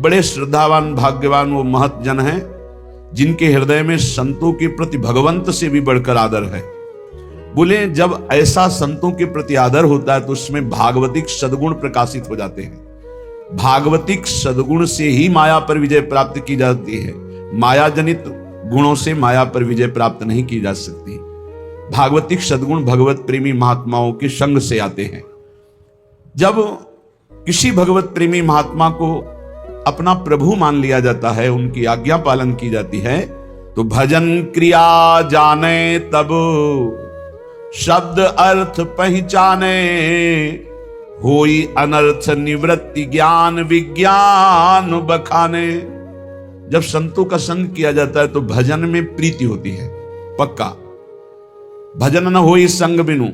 बड़े श्रद्धावान भाग्यवान वो महत जन हैं जिनके हृदय में संतों के प्रति भगवंत से भी बढ़कर आदर है। बोले जब ऐसा संतों के प्रति आदर होता है तो उसमें भागवतिक सद्गुण प्रकाशित हो जाते हैं। भागवतिक सद्गुण से ही माया पर विजय प्राप्त की जाती है। माया जनित गुणों से माया पर विजय प्राप्त नहीं की जा सकती। भागवतिक सद्गुण भगवत प्रेमी महात्माओं के संग से आते हैं। जब किसी भगवत प्रेमी महात्मा को अपना प्रभु मान लिया जाता है, उनकी आज्ञा पालन की जाती है, तो भजन क्रिया जाने तब शब्द अर्थ पहचाने, होई अनर्थ निवृत्ति ज्ञान विज्ञान बखाने। जब संतों का संग किया जाता है तो भजन में प्रीति होती है पक्का। भजन न होई संग बिनु,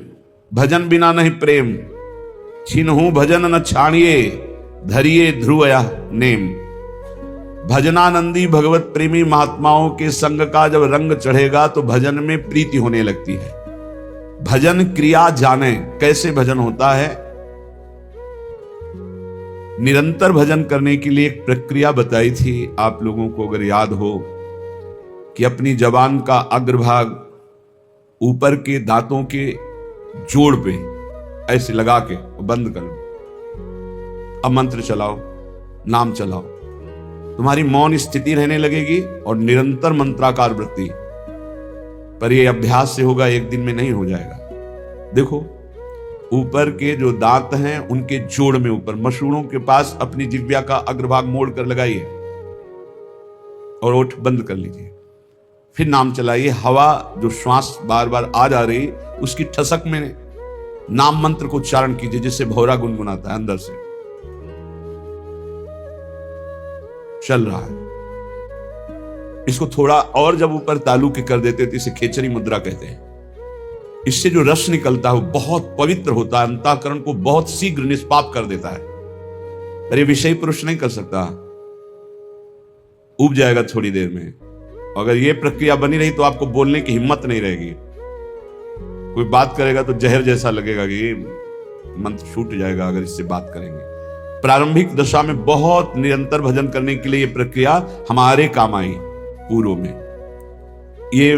भजन बिना नहीं प्रेम, छिनहु भजन न छाणिए, धरिए ध्रुवया नेम। भजनानंदी भगवत प्रेमी महात्माओं के संग का जब रंग चढ़ेगा तो भजन में प्रीति होने लगती है। भजन क्रिया जाने, कैसे भजन होता है। निरंतर भजन करने के लिए एक प्रक्रिया बताई थी आप लोगों को, अगर याद हो, कि अपनी जबान का अग्रभाग ऊपर के दांतों के जोड़ पे ऐसे लगा के बंद कर लो। अब मंत्र चलाओ, नाम चलाओ, तुम्हारी मौन स्थिति रहने लगेगी और निरंतर मंत्राकार वृत्ति। पर यह अभ्यास से होगा, एक दिन में नहीं हो जाएगा। देखो ऊपर के जो दांत हैं उनके जोड़ में ऊपर मसूड़ों के पास अपनी जिह्वा का अग्रभाग मोड़ कर लगाइए और ओठ बंद कर लीजिए। फिर नाम चलाइए। हवा जो श्वास बार बार आ जा रही उसकी ठसक में नाम मंत्र को उच्चारण कीजिए, जिससे भौरा गुनगुनाता है अंदर से। चल रहा है। इसको थोड़ा और जब ऊपर तालु के कर देते तो इसे खेचरी मुद्रा कहते हैं। इससे जो रस निकलता है वो बहुत पवित्र होता है, अंतःकरण को बहुत शीघ्र निष्पाप कर देता है। अरे विषय पुरुष नहीं कर सकता, उब जाएगा थोड़ी देर में। अगर ये प्रक्रिया बनी रही तो आपको बोलने की हिम्मत नहीं रहेगी। कोई बात करेगा तो जहर जैसा लगेगा कि मंत्र छूट जाएगा अगर इससे बात करेंगे। प्रारंभिक दशा में बहुत निरंतर भजन करने के लिए ये प्रक्रिया हमारे काम आई। पूर्व में ये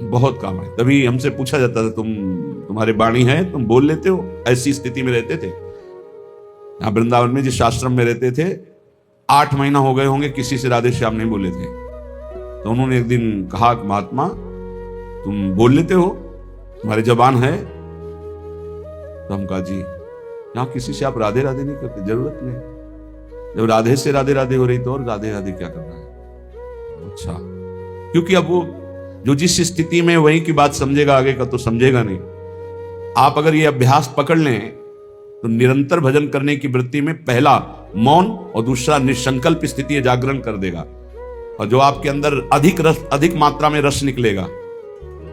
बहुत काम आई। तभी हमसे पूछा जाता था, तुम्हारे वाणी है, तुम बोल लेते हो? ऐसी स्थिति में रहते थे। यहाँ वृंदावन में जिस आश्रम में रहते थे 8 महीना हो गए होंगे किसी से राधे श्याम नहीं बोले थे। तो उन्होंने एक दिन कहा, महात्मा तुम बोल लेते हो, तुम्हारी जबान है? तो हम कहा जी, यहाँ किसी से आप राधे राधे नहीं करते, जरूरत नहीं। जब राधे से राधे राधे हो रही तो और राधे राधे क्या करना है। अच्छा, क्योंकि अब वो जो जिस स्थिति में वही की बात समझेगा, आगे का तो समझेगा नहीं। आप अगर ये अभ्यास पकड़ लें तो निरंतर भजन करने की वृत्ति में पहला मौन और दूसरा निसंकल्प स्थिति जागरण कर देगा। और जो आपके अंदर अधिक मात्रा में रस निकलेगा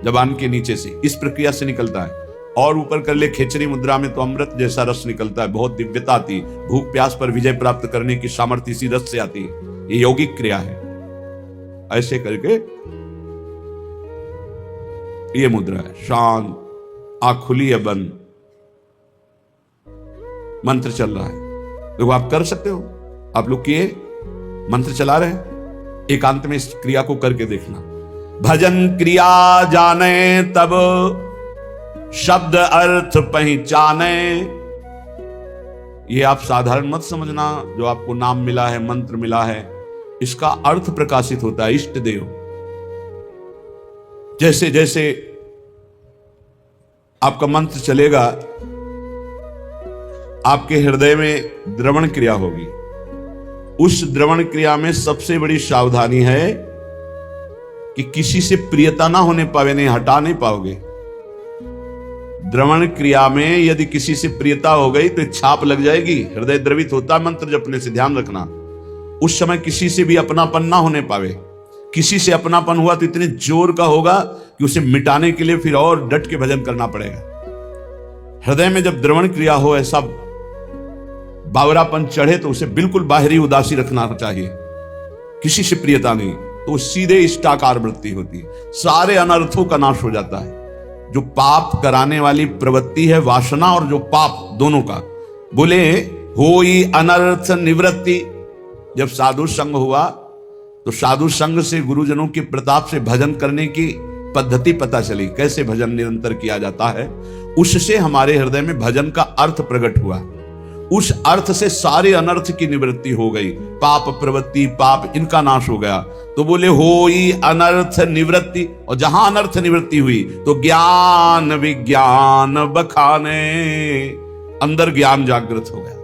जबान के नीचे से, इस प्रक्रिया से निकलता है। और ऊपर कर ले खेचरी मुद्रा में तो अमृत जैसा रस निकलता है, बहुत दिव्यता आती। भूख प्यास पर विजय प्राप्त करने की सामर्थ्य इसी रस से आती है। ये यौगिक क्रिया है। ऐसे करके ये मुद्रा है, शांत, आंख खुली है बंद, मंत्र चल रहा है। देखो आप कर सकते हो, आप लोग किए, मंत्र चला रहे हैं, एकांत में इस क्रिया को करके देखना। भजन क्रिया जाने तब शब्द अर्थ पहचाने। ये आप साधारण मत समझना, जो आपको नाम मिला है, मंत्र मिला है, इसका अर्थ प्रकाशित होता है। इष्ट देव, जैसे जैसे आपका मंत्र चलेगा आपके हृदय में द्रवण क्रिया होगी। उस द्रवण क्रिया में सबसे बड़ी सावधानी है कि किसी से प्रियता ना होने पावे, नहीं हटा नहीं पाओगे। द्रवण क्रिया में यदि किसी से प्रियता हो गई तो छाप लग जाएगी। हृदय द्रवित होता मंत्र जपने से, ध्यान रखना। उस समय किसी से भी अपनापन ना होने पावे। किसी से अपनापन हुआ तो इतने जोर का होगा कि उसे मिटाने के लिए फिर और डट के भजन करना पड़ेगा। हृदय में जब द्रवण क्रिया हो, ऐसा बावरापन चढ़े, तो उसे बिल्कुल बाहरी उदासी रखना चाहिए। किसी से प्रियता नहीं, तो सीधे इष्टाकार वृत्ति होती है। सारे अनर्थों का नाश हो जाता है। जो पाप कराने वाली प्रवृत्ति है, वासना, और जो पाप, दोनों का। बोले होई अनर्थ निवृत्ति। जब साधु संग हुआ तो साधु संग से गुरुजनों के प्रताप से भजन करने की पद्धति पता चली, कैसे भजन निरंतर किया जाता है। उससे हमारे हृदय में भजन का अर्थ प्रकट हुआ। उस अर्थ से सारे अनर्थ की निवृत्ति हो गई, पाप प्रवृत्ति, पाप इनका नाश हो गया। तो बोले होई अनर्थ निवृत्ति, और जहां अनर्थ निवृत्ति हुई तो ज्ञान विज्ञान बखाने, अंदर ज्ञान जागृत हो गया।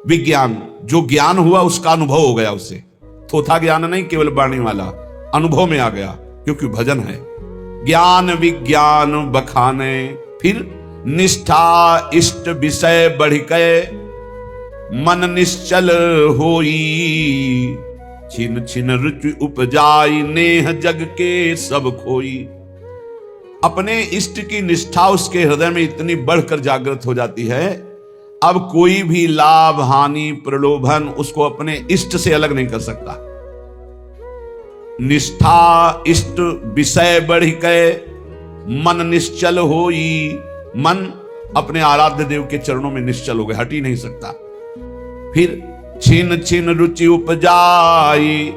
विज्ञान, जो ज्ञान हुआ उसका अनुभव हो गया, उससे थोथा ज्ञान नहीं, केवल वाणी वाला अनुभव में आ गया, क्योंकि भजन है। ज्ञान विज्ञान बखाने, फिर निष्ठा इष्ट विषय बढ़ गए, मन निश्चल होई, छिन छिन रुचि उपजाई, नेह जग के सब खोई। अपने इष्ट की निष्ठा उसके हृदय में इतनी बढ़कर जागृत हो जाती है, अब कोई भी लाभ हानि प्रलोभन उसको अपने इष्ट से अलग नहीं कर सकता। निष्ठा इष्ट विषय बढ़ गए, मन निश्चल होई, मन अपने आराध्य देव के चरणों में निश्चल हो गए, हट ही नहीं सकता। फिर छिन छिन रुचि उपजाई,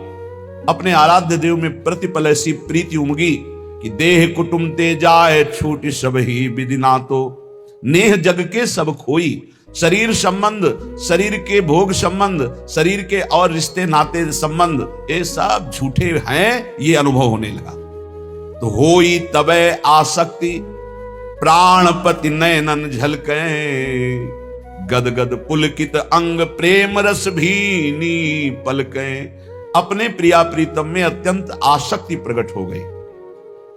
अपने आराध्य देव में प्रतिपल ऐसी प्रीति उमगी कि देह कुटुंब ते जाए, छूट सब ही विधि ना तो, नेह जग के सब खोई। शरीर संबंध, शरीर के भोग संबंध, शरीर के और रिश्ते नाते संबंध, ये सब झूठे हैं, ये अनुभव होने लगा। तो होई तबे आसक्ति, प्राणपति नयनन झलके, गदगद पुलकित अंग प्रेम रस भीनी पलके। अपने प्रिया प्रीतम में अत्यंत आसक्ति प्रकट हो गई।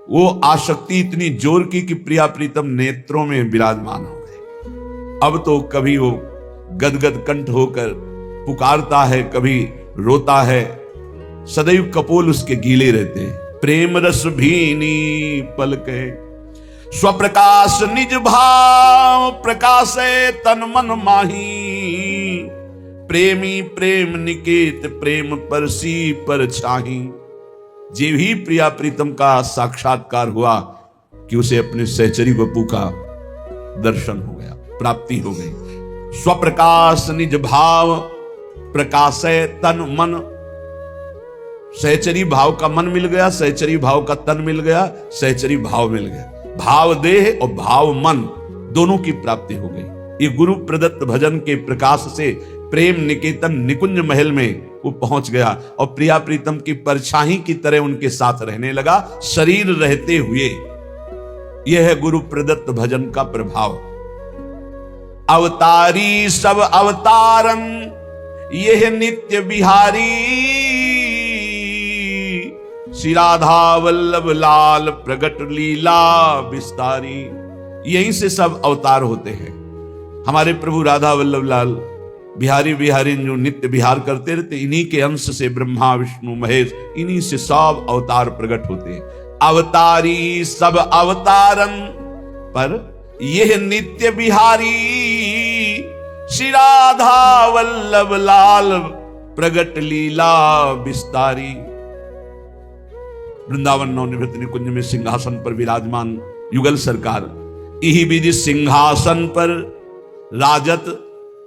वो आसक्ति इतनी जोर की कि प्रिया प्रीतम नेत्रों में विराजमान हो गए। अब तो कभी वो गदगद कंठ होकर पुकारता है, कभी रोता है, सदैव कपोल उसके गीले रहते हैं। प्रेम रस भीनी पलके, स्वप्रकाश निज भाव प्रकाशे तन मन माही, प्रेमी प्रेम निकेत प्रेम परसी पर छाही। जे भी प्रिया प्रीतम का साक्षात्कार हुआ कि उसे अपने सहचरी बपू का दर्शन हो गया, प्राप्ति हो गई। स्वप्रकाश निज भाव प्रकाशे तन मन, सहचरी भाव का मन मिल गया, सहचरी भाव का तन मिल गया, सहचरी भाव मिल गया। भाव देह और भाव मन दोनों की प्राप्ति हो गई। ये गुरु प्रदत्त भजन के प्रकाश से प्रेम निकेतन निकुंज महल में वो पहुंच गया और प्रिया प्रीतम की परछाई की तरह उनके साथ रहने लगा, शरीर रहते हुए। यह है गुरु प्रदत्त भजन का प्रभाव। अवतारी सब अवतारन यह नित्य बिहारी, श्री राधा वल्लभ लाल प्रगट लीला विस्तारी। यहीं से सब अवतार होते हैं। हमारे प्रभु राधा वल्लभ लाल बिहारी बिहारी जो नित्य बिहार करते रहते, इन्हीं के अंश से ब्रह्मा विष्णु महेश, इन्हीं से सब अवतार प्रकट होते हैं। अवतारी सब अवतारन पर यह नित्य बिहारी, श्री राधा वल्लभ लाल प्रगट लीला विस्तारी। वृंदावन नवनिवृत्त निकुंज में सिंहासन पर विराजमान युगल सरकार, यही विधि सिंहासन पर राजत,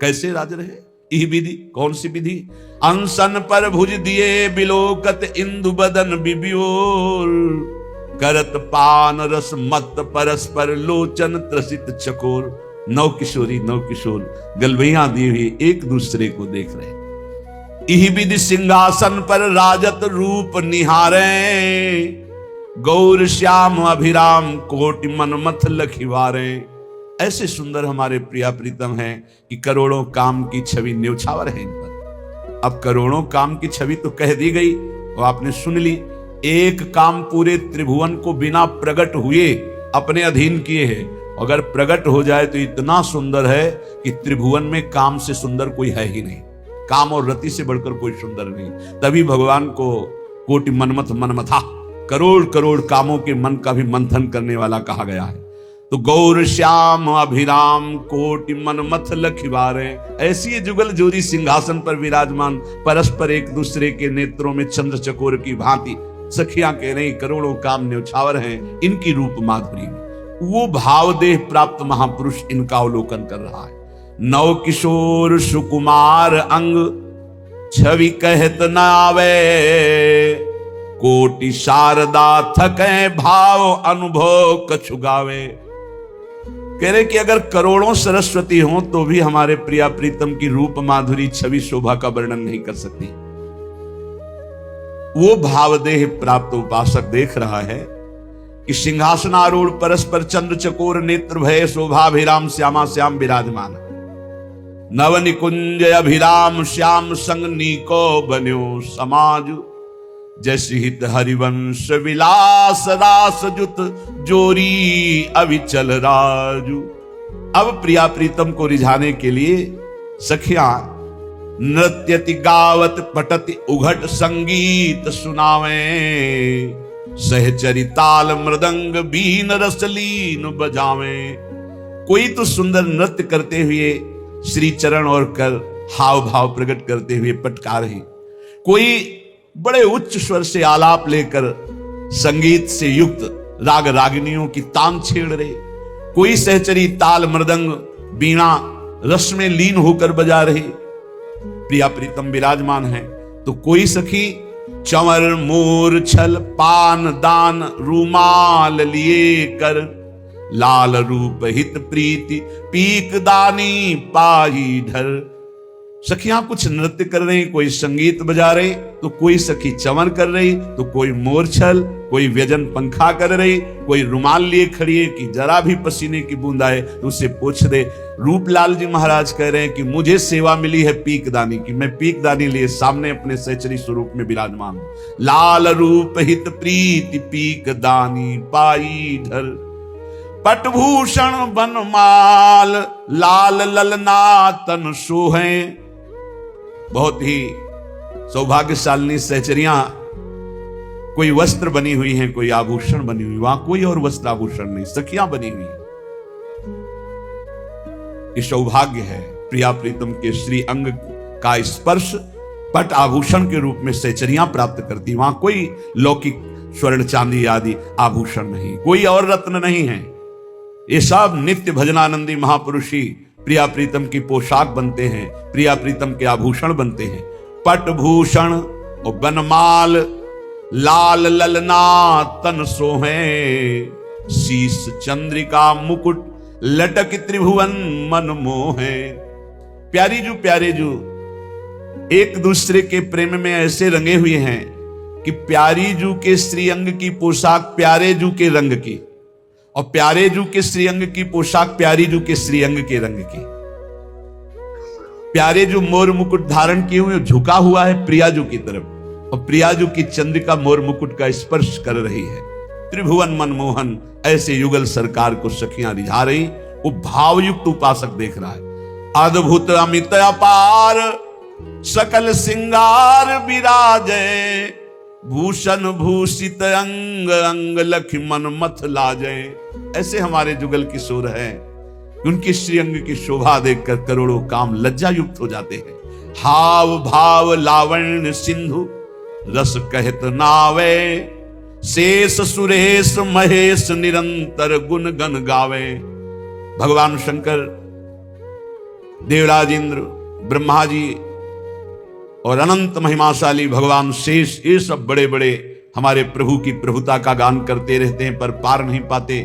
कैसे राज रहे? यही विधि, कौन सी विधि? अनशन पर भुज दिए बिलोकत इंदु बदन बिबियोर, करत पान रस मत परस्पर लोचन त्रसित चकोर। नौ किशोरी नौ किशोर गलबैयां दिए हुए एक दूसरे को देख रहे। यही विधि सिंहासन पर राजत रूप निहारे, गौर श्याम अभिराम कोटि मनमथ लखिवारे। ऐसे सुंदर हमारे प्रिया प्रीतम हैं कि करोड़ों काम की छवि न्यौछावर है इन पर। अब करोड़ों काम की छवि तो कह दी गई और आपने सुन ली। एक काम पूरे त्रिभुवन को बिना प्रकट हुए अपने अधीन किए हैं। अगर प्रकट हो जाए तो इतना सुंदर है कि त्रिभुवन में काम से सुंदर कोई है ही नहीं। काम और रति से बढ़कर कोई सुंदर नहीं। तभी भगवान को कोटि मनमथ मनमथा, करोड़ करोड़ कामों के मन का भी मंथन करने वाला कहा गया है। तो गौर श्याम अभिराम कोटि मनमथ लखिवारे। ऐसी ये जुगल जोरी सिंहासन पर विराजमान, परस्पर एक दूसरे के नेत्रों में चंद्र चकोर की भांति सखियां कह रही करोड़ों काम न्यौछावर हैं इनकी रूप माधुरी में। वो भाव देह प्राप्त महापुरुष इनका अवलोकन कर रहा है। नव किशोर सुकुमार अंग, छवि कहत न आवे, कोटि शारदा थके भाव अनुभव कछु गावे। कह रहे कि अगर करोड़ों सरस्वती हो तो भी हमारे प्रिया प्रीतम की रूप माधुरी छवि शोभा का वर्णन नहीं कर सकती। वो भावदेह प्राप्त उपासक देख रहा है कि सिंहासनारूढ़ परस्पर चंद्र चकोर नेत्र भय शोभाभिराम श्यामा श्याम विराजमान, नव निकुंज अभिराम श्याम संग नीको बन्यो समाज, जैसे हित हरिवंश विलास रास जुत जोरी अविचल राजू। अब प्रिया प्रीतम को रिझाने के लिए सखियां नृत्यति गावत पटति उघट संगीत सुनावे, सहचरी ताल मृदंग बीन रसलीन बजावे। कोई तो सुंदर नृत्य करते हुए श्री चरण और कर हाव भाव प्रकट करते हुए पटका रहे, कोई बड़े उच्च स्वर से आलाप लेकर संगीत से युक्त राग रागिनियों की तान छेड़ रहे, कोई सहचरी ताल मृदंग बीणा रस में लीन होकर बजा रहे, प्रिया प्रीतम विराजमान है। तो कोई सखी चंवर मोर छल पान दान रूमाल लिए कर, लाल रूप हित प्रीति पीक दानी पाई ढर। सखियां कुछ नृत्य कर रही, कोई संगीत बजा रही, तो कोई सखी चमन कर रही, तो कोई मोरछल, कोई व्यजन पंखा कर रही, कोई रुमाल लिए खड़ी है कि जरा भी पसीने की बूंद आए तो उसे पोंछ दे। रूपलाल जी महाराज कह रहे हैं कि मुझे सेवा मिली है पीकदानी की, मैं पीकदानी लिए सामने अपने सहचरी स्वरूप में विराजमान हूं। लाल रूप हित प्रीति पीकदानी पाई ढर, पटभूषण बनमाल लाल ललना तन सोहे। बहुत ही सौभाग्यशालिनी सहचरियां कोई वस्त्र बनी हुई हैं, कोई आभूषण बनी हुई, वहां कोई और वस्त्र आभूषण नहीं, सखियां बनी हुई। ये सौभाग्य है प्रिया प्रीतम के श्री अंग का स्पर्श पट आभूषण के रूप में सहचरियां प्राप्त करती। वहां कोई लौकिक स्वर्ण चांदी आदि आभूषण नहीं, कोई और रत्न नहीं है। ये सब नित्य भजनानंदी महापुरुष ही प्रिया प्रीतम की पोशाक बनते हैं, प्रिया प्रीतम के आभूषण बनते हैं। पट भूषण और बनमाल लाल ललना तन सोहे, शीस चंद्रिका मुकुट लटक त्रिभुवन मन मोहे। प्यारी जू एक दूसरे के प्रेम में ऐसे रंगे हुए हैं कि प्यारी जू के श्रीअंग की पोशाक प्यारे जू के रंग की, और प्यारे जू के श्रीअंग की पोशाक प्यारी जू के श्रीअंग के रंग की। प्यारे जू मोर मुकुट धारण किए हुए झुका हुआ है प्रिया जू की तरफ, और प्रिया जू की चंद्रिका मोर मुकुट का स्पर्श कर रही है। त्रिभुवन मनमोहन ऐसे युगल सरकार को सखियां रिझा रही। वो भावयुक्त उपासक देख रहा है। अद्भुत अमित अपार सकल सिंगार विराजे, भूषण भूषित अंग अंग लखि मन मथ लाजे। ऐसे हमारे जुगल किशोर हैं, उनकी श्रीअंग की शोभा देखकर करोड़ों काम लज्जा युक्त हो जाते हैं। हाव भाव लावण्य सिंधु रस कहत नावे, शेष सुरेश महेश निरंतर गुण गन गावे। भगवान शंकर, देवराज इंद्र, ब्रह्मा जी और अनंत महिमाशाली भगवान शेष, ये सब बड़े बड़े हमारे प्रभु की प्रभुता का गान करते रहते हैं पर पार नहीं पाते।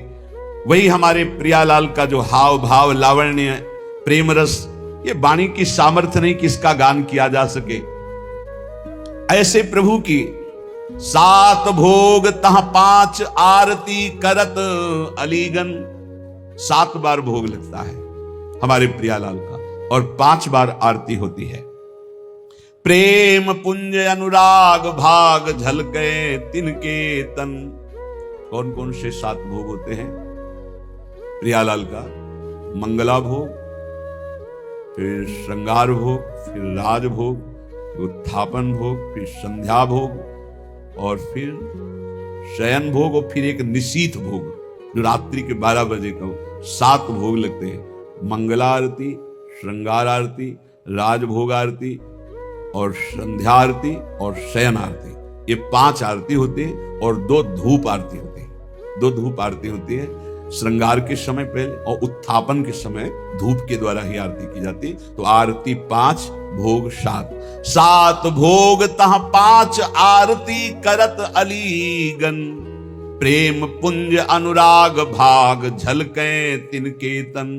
वही हमारे प्रियालाल का जो हाव भाव लावण्य प्रेम रस, ये वाणी की सामर्थ्य नहीं कि इसका गान किया जा सके। ऐसे प्रभु की 7 भोग तह 5 आरती करत अलीगन। 7 बार भोग लगता है हमारे प्रियालाल का और 5 बार आरती होती है। प्रेम पुंज अनुराग भाग झलके तिनके तन। कौन कौन से 7 भोग होते हैं प्रियालाल का? मंगला भोग, फिर श्रृंगार भोग, फिर राज भोग, फिर उत्थापन भोग, फिर संध्या भोग और फिर शयन भोग और फिर एक निशीथ भोग जो रात्रि के 12 बजे का। 7 भोग लगते हैं। मंगला आरती, श्रृंगार आरती, राजभोग आरती और संध्या आरती और शयन आरती, ये 5 आरती होती है और 2 धूप आरती होती है। 2 धूप आरती होती है। श्रृंगार के समय पहले और उत्थापन के समय धूप के द्वारा ही आरती की जाती। तो आरती 5 भोग 7, 7 भोग तह 5 आरती करत अलीगन, प्रेम पुंज अनुराग भाग झलके तिनके तन।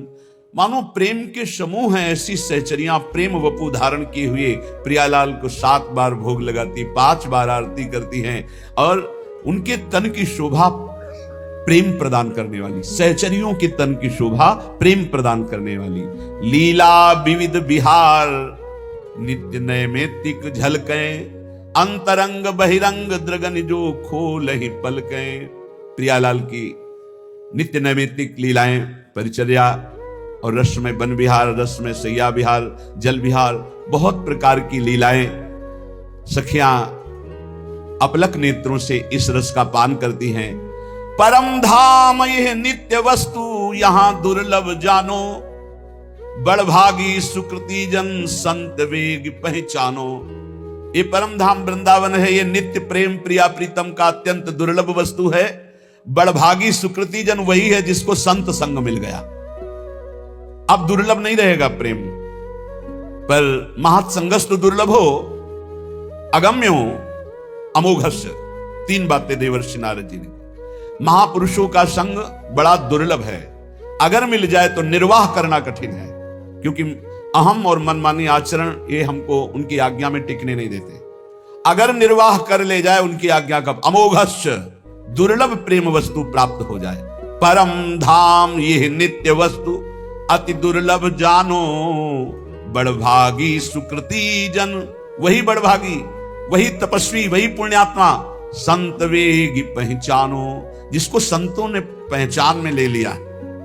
मानो प्रेम के समूह हैं ऐसी सहचरियां प्रेम वपु धारण किए हुए प्रियालाल को 7 बार भोग लगाती, 5 बार आरती करती हैं और उनके तन की शोभा प्रेम प्रदान करने वाली, सहचरियों के तन की शोभा प्रेम प्रदान करने वाली। लीला विविध विहार नित्य नैमित्तिक झलके, अंतरंग बहिरंग द्रगन जो खोल ही पलके। प्रियालाल की नित्य नैमित्तिक लीलाएं, परिचर्या और रस में वन विहार, रस में सैया विहार, जल विहार, बहुत प्रकार की लीलाएं सखियां अपलक नेत्रों से इस रस का पान करती हैं। परम धाम यह नित्य वस्तु यहां दुर्लभ जानो, बड़भागी सुकृति जन संत वेग पहचानो। ये परम धाम वृंदावन है, ये नित्य प्रेम प्रिया प्रीतम का अत्यंत दुर्लभ वस्तु है। बड़भागी सुकृति जन वही है जिसको संत संग मिल गया। अब दुर्लभ नहीं रहेगा प्रेम, पर महत्संगस्तु दुर्लभ हो अगम्यो अमोघस्य। 3 बातें देवर्षि नारद जी ने। महापुरुषों का संग बड़ा दुर्लभ है, अगर मिल जाए तो निर्वाह करना कठिन है, क्योंकि अहम और मनमानी आचरण ये हमको उनकी आज्ञा में टिकने नहीं देते। अगर निर्वाह कर ले जाए उनकी आज्ञा का, अमोघस्य दुर्लभ प्रेम वस्तु प्राप्त हो जाए। परम धाम यह नित्य वस्तु अति दुर्लभ जानो, बड़भागी सुकृति जन, वही बड़भागी, वही तपस्वी, वही पुण्यात्मा संत वेगी पहचानो, जिसको संतों ने पहचान में ले लिया,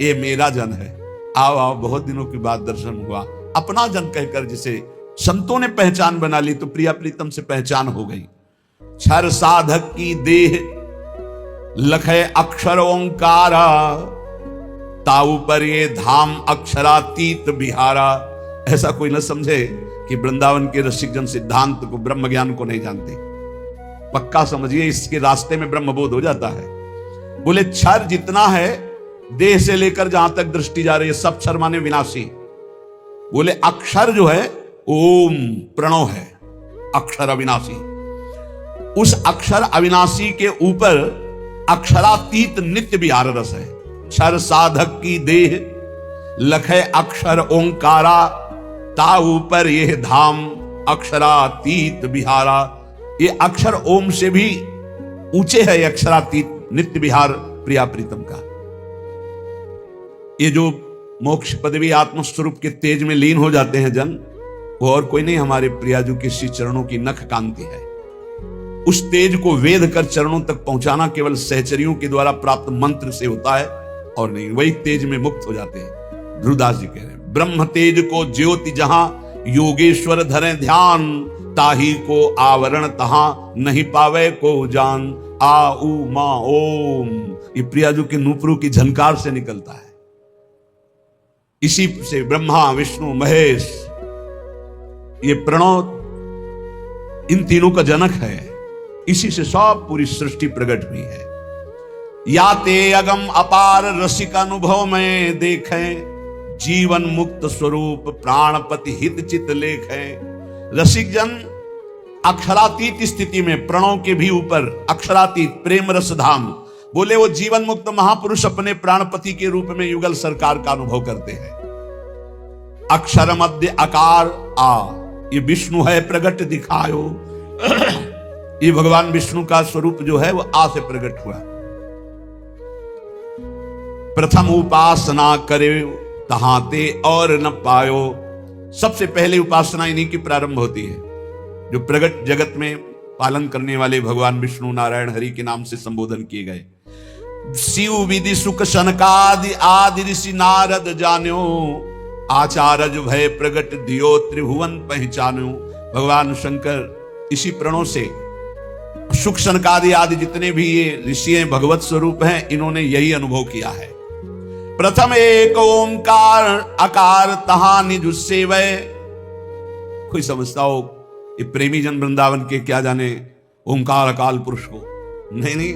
ये मेरा जन है। आओ आओ, बहुत दिनों के बाद दर्शन हुआ, अपना जन कहकर जिसे संतों ने पहचान बना ली, तो प्रिया प्रीतम से पहचान हो गई। क्षर साधक की देह लखे अक्षर ओंकारा, ताऊ पर ये धाम अक्षरातीत बिहारा। ऐसा कोई न समझे कि वृंदावन के रसिक जन सिद्धांत को, ब्रह्म ज्ञान को नहीं जानते। पक्का समझिए, इसके रास्ते में ब्रह्मबोध हो जाता है। बोले क्षर जितना है, देह से लेकर जहां तक दृष्टि जा रही है, सब क्षर माने विनाशी। बोले अक्षर जो है ओम प्रणव है, अक्षर अविनाशी। उस अक्षर अविनाशी के ऊपर अक्षरातीत नित्य विहार रस है। क्षर साधक की देह लखे अक्षर ओंकारा, ता ऊपर यह धाम अक्षरातीत विहारा। ये अक्षर ओम से भी ऊंचे है, अक्षरातीत नित्य विहार प्रिया प्रीतम का। ये जो मोक्ष पदवी आत्मस्वरूप के तेज में लीन हो जाते हैं जन, वो और कोई नहीं, हमारे प्रियाजू के श्री चरणों की नख कांति है। उस तेज को वेद कर चरणों तक पहुंचाना केवल सहचरियों के द्वारा प्राप्त मंत्र से होता है और नहीं, वही तेज में मुक्त हो जाते हैं। ध्रुवदास जी कह रहे हैं, ब्रह्म तेज को ज्योति जहां योगेश्वर धरे ध्यान, ताही को आवरण तहां नहीं पावे को जान। आ उ मा ओम, ये प्रियाजू के नूपुरों की झनकार से निकलता है। इसी से ब्रह्मा विष्णु महेश, ये प्रणव इन तीनों का जनक है। इसी से सब पूरी सृष्टि प्रकट हुई है। या ते अगम अपार रसिक अनुभव में देखें, जीवन मुक्त स्वरूप प्राणपति हित चित लेखें। रसिक जन अक्षरातीत स्थिति में, प्रणव के भी ऊपर अक्षरातीत प्रेम रस धाम, बोले वो जीवन मुक्त महापुरुष अपने प्राणपति के रूप में युगल सरकार का अनुभव करते हैं। अक्षर मध्य आकार आ, ये विष्णु है प्रगट दिखायो। ये भगवान विष्णु का स्वरूप जो है वो आ से प्रकट हुआ। प्रथम उपासना करे तहाते और न पायो। सबसे पहले उपासना इन्हीं की प्रारंभ होती है, जो प्रगट जगत में पालन करने वाले भगवान विष्णु नारायण हरि के नाम से संबोधन किए गए। शिव विधि सुख सनकादि आदि ऋषि नारद जान्यो, आचार्य भय प्रगट दियो त्रिभुवन पहचान्यो। भगवान शंकर इसी प्रणों से सुख सनकादि आदि जितने भी ये ऋषि भगवत स्वरूप हैं, इन्होंने यही अनुभव किया है। प्रथम एक ओंकार आकार तहा निज सेवय। कोई समझता हो ये प्रेमी जन वृंदावन के क्या जाने ओंकार अकाल पुरुष को, नहीं नहीं,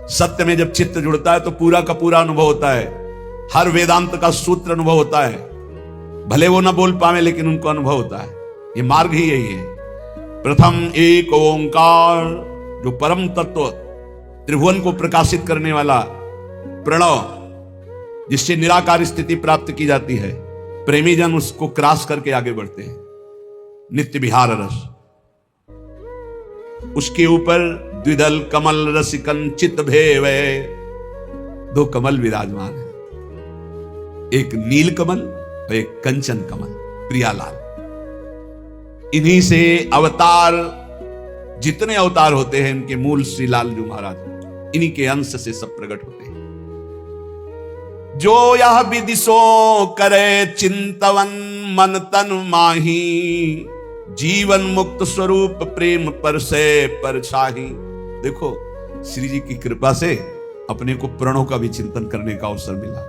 सत्य में जब चित्त जुड़ता है तो पूरा का पूरा अनुभव होता है, हर वेदांत का सूत्र अनुभव होता है। भले वो ना बोल पावे लेकिन उनको अनुभव होता है। ये मार्ग ही यही है। प्रथम एक ओंकार, जो परम तत्व त्रिभुवन को प्रकाशित करने वाला प्रणव, जिससे निराकार स्थिति प्राप्त की जाती है, प्रेमी जन उसको क्रॉस करके आगे बढ़ते हैं। नित्य विहार रस, उसके ऊपर द्विदल कमल रसिकन चित भेवे, दो कमल विराजमान है, एक नील कमल और एक कंचन कमल, प्रियालाल। इन्हीं से अवतार, जितने अवतार होते हैं इनके मूल श्री लालजू महाराज, इन्हीं के अंश से सब प्रकट होते हैं। जो यह विदिशो करे चिंतवन मन तन माही, जीवन मुक्त स्वरूप प्रेम पर से परछाही। देखो श्री जी की कृपा से अपने को प्रणों का भी चिंतन करने का अवसर मिला,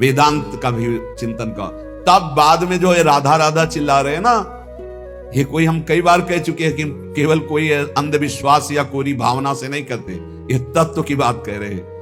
वेदांत का भी चिंतन का। तब बाद में जो है राधा राधा चिल्ला रहे हैं ना, ये कोई, हम कई बार कह चुके हैं कि केवल कोई अंधविश्वास या कोई भावना से नहीं करते, ये तत्व की बात कह रहे हैं।